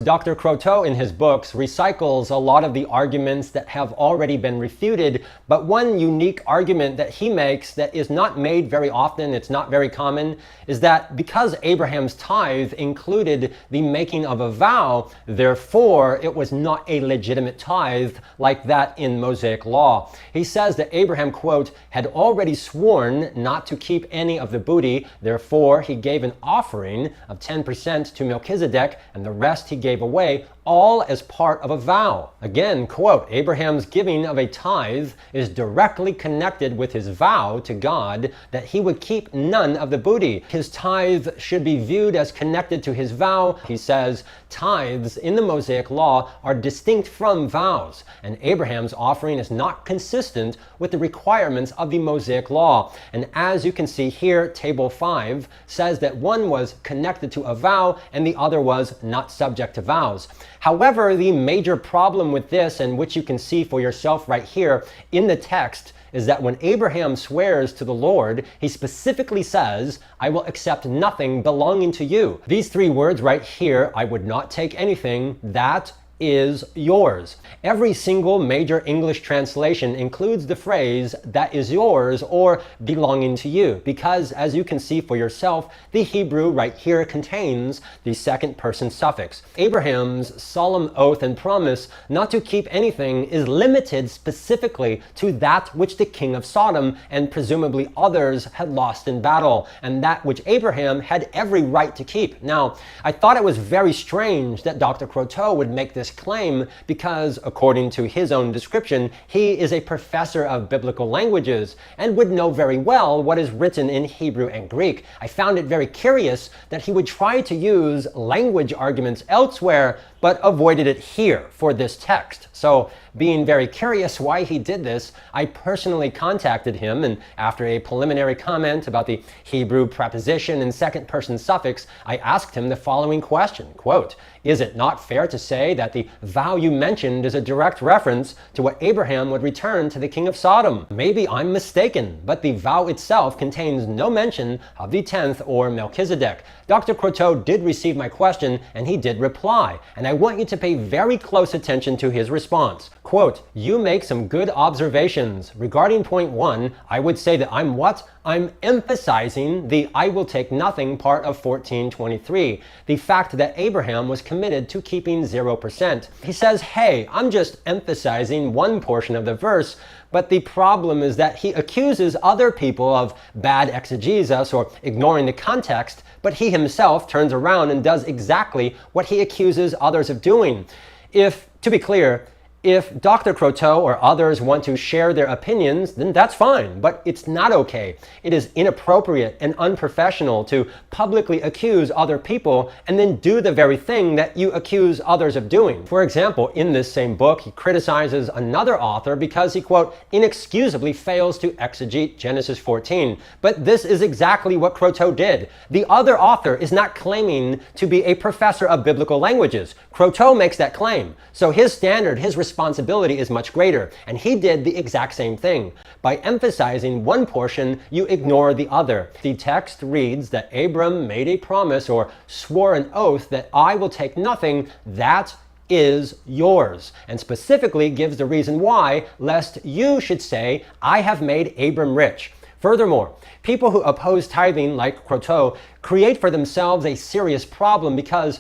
Dr. Croteau in his books recycles a lot of the arguments that have already been refuted, but one unique argument that he makes that is not made very often, it's not very common, is that because Abraham's tithe included the making of a vow, therefore it was not a legitimate tithe like that in Mosaic law. He says that Abraham, quote, had already sworn not to keep any of the booty, therefore he gave an offering of 10% to Melchizedek, and the rest he gave away, all as part of a vow. Again, quote, Abraham's giving of a tithe is directly connected with his vow to God that he would keep none of the booty. His tithe should be viewed as connected to his vow. He says tithes in the Mosaic law are distinct from vows, and Abraham's offering is not consistent with the requirements of the Mosaic law. And as you can see here, table 5 says that one was connected to a vow and the other was not subject to vows. However, the major problem with this, and which you can see for yourself right here in the text, is that when Abraham swears to the Lord, he specifically says, I will accept nothing belonging to you. These three words right here, I would not take anything, that is yours. Every single major English translation includes the phrase that is yours or belonging to you, because as you can see for yourself, the Hebrew right here contains the second person suffix. Abraham's solemn oath and promise not to keep anything is limited specifically to that which the king of Sodom and presumably others had lost in battle, and that which Abraham had every right to keep. Now, I thought it was very strange that Dr. Croteau would make this claim because, according to his own description, he is a professor of biblical languages and would know very well what is written in Hebrew and Greek. I found it very curious that he would try to use language arguments elsewhere but avoided it here for this text. So, being very curious why he did this, I personally contacted him, and after a preliminary comment about the Hebrew preposition and second person suffix, I asked him the following question, quote, is it not fair to say that the vow you mentioned is a direct reference to what Abraham would return to the king of Sodom? Maybe I'm mistaken, but the vow itself contains no mention of the 10th or Melchizedek. Dr. Croteau did receive my question, and he did reply, and I want you to pay very close attention to his response. Quote, you make some good observations. Regarding point 1, I would say that I'm emphasizing the I will take nothing part of 14:23, the fact that Abraham was committed to keeping 0%. He says, hey, I'm just emphasizing one portion of the verse, but the problem is that he accuses other people of bad exegesis or ignoring the context, but he himself turns around and does exactly what he accuses others of doing. To be clear, if Dr. Croteau or others want to share their opinions, then that's fine, but it's not okay. It is inappropriate and unprofessional to publicly accuse other people and then do the very thing that you accuse others of doing. For example, in this same book, he criticizes another author because he, quote, inexcusably fails to exegete Genesis 14. But this is exactly what Croteau did. The other author is not claiming to be a professor of biblical languages. Croteau makes that claim. So his standard, his responsibility is much greater, and he did the exact same thing. By emphasizing one portion, you ignore the other. The text reads that Abram made a promise or swore an oath that I will take nothing, that is yours, and specifically gives the reason why, lest you should say, I have made Abram rich. Furthermore, people who oppose tithing, like Croteau, create for themselves a serious problem because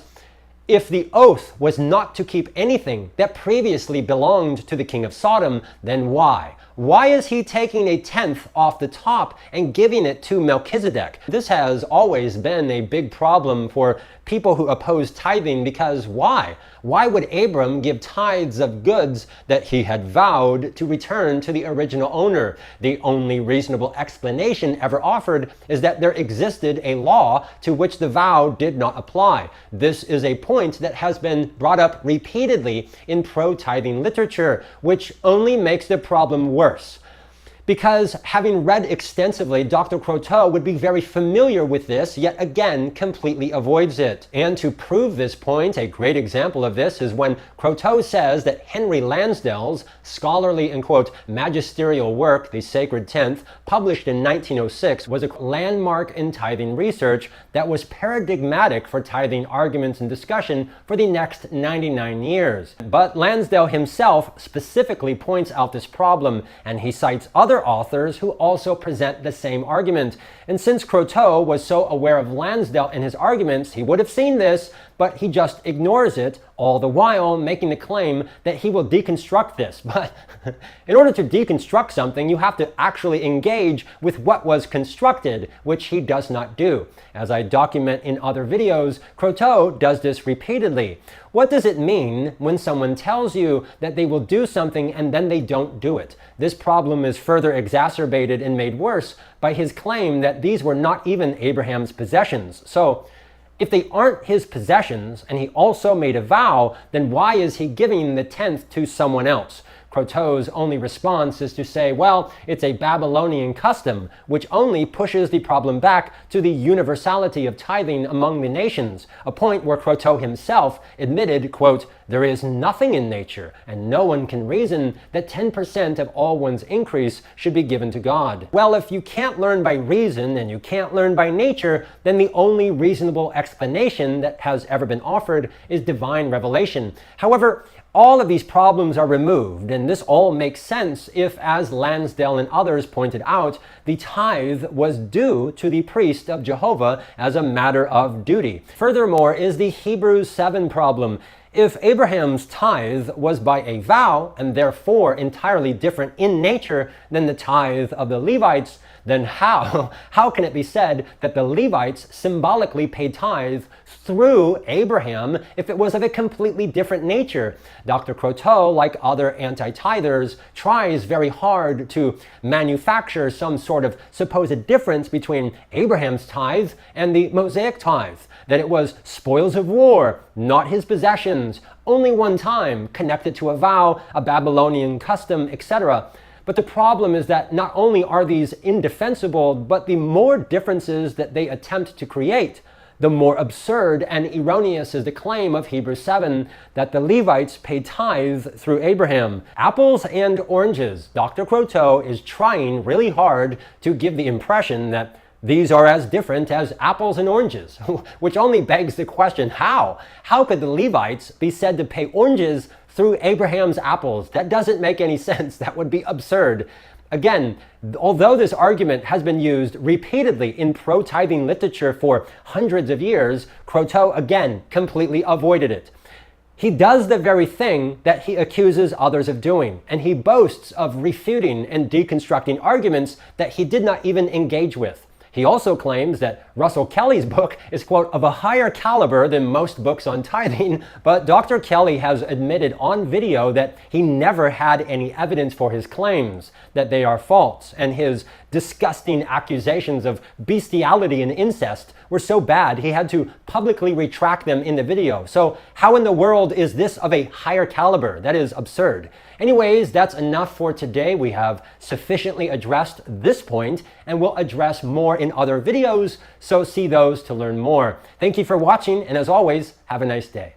if the oath was not to keep anything that previously belonged to the king of Sodom, then why? Why is he taking a 10th off the top and giving it to Melchizedek? This has always been a big problem for people who oppose tithing because why? Why would Abram give tithes of goods that he had vowed to return to the original owner? The only reasonable explanation ever offered is that there existed a law to which the vow did not apply. This is a point that has been brought up repeatedly in pro-tithing literature, which only makes the problem worse. Because having read extensively, Dr. Croteau would be very familiar with this, yet again completely avoids it. And to prove this point, a great example of this is when Croteau says that Henry Lansdale's scholarly and quote magisterial work, The Sacred Tenth, published in 1906, was a landmark in tithing research that was paradigmatic for tithing arguments and discussion for the next 99 years. But Lansdale himself specifically points out this problem, and he cites other authors who also present the same argument. And since Croteau was so aware of Lansdale and his arguments, he would have seen this, but he just ignores it, all the while making the claim that he will deconstruct this. But in order to deconstruct something, you have to actually engage with what was constructed, which he does not do. As I document in other videos, Croteau does this repeatedly. What does it mean when someone tells you that they will do something and then they don't do it? This problem is further exacerbated and made worse by his claim that these were not even Abraham's possessions. So, if they aren't his possessions, and he also made a vow, then why is he giving the tenth to someone else? Croteau's only response is to say, well, it's a Babylonian custom, which only pushes the problem back to the universality of tithing among the nations, a point where Croteau himself admitted, quote, there is nothing in nature, and no one can reason that 10% of all one's increase should be given to God. Well, if you can't learn by reason and you can't learn by nature, then the only reasonable explanation that has ever been offered is divine revelation. However, all of these problems are removed, and this all makes sense if, as Lansdale and others pointed out, the tithe was due to the priest of Jehovah as a matter of duty. Furthermore is the Hebrews 7 problem. If Abraham's tithe was by a vow, and therefore entirely different in nature than the tithe of the Levites, then how can it be said that the Levites symbolically paid tithe through Abraham if it was of a completely different nature? Dr. Croteau, like other anti-tithers, tries very hard to manufacture some sort of supposed difference between Abraham's tithe and the Mosaic tithe, that it was spoils of war, not his possessions, only one time, connected to a vow, a Babylonian custom, etc. But the problem is that not only are these indefensible, but the more differences that they attempt to create, the more absurd and erroneous is the claim of Hebrews 7 that the Levites paid tithe through Abraham. Apples and oranges. Dr. Croteau is trying really hard to give the impression that these are as different as apples and oranges, which only begs the question, how? How could the Levites be said to pay oranges through Abraham's apples? That doesn't make any sense. That would be absurd. Again, although this argument has been used repeatedly in pro-tithing literature for hundreds of years, Croteau again completely avoided it. He does the very thing that he accuses others of doing, and he boasts of refuting and deconstructing arguments that he did not even engage with. He also claims that Russell Kelly's book is, quote, of a higher caliber than most books on tithing, but Dr. Kelly has admitted on video that he never had any evidence for his claims, that they are false, and his disgusting accusations of bestiality and incest were so bad he had to publicly retract them in the video. So how in the world is this of a higher caliber? That is absurd. Anyways, that's enough for today. We have sufficiently addressed this point, and we'll address more in other videos, so see those to learn more. Thank you for watching, and as always, have a nice day.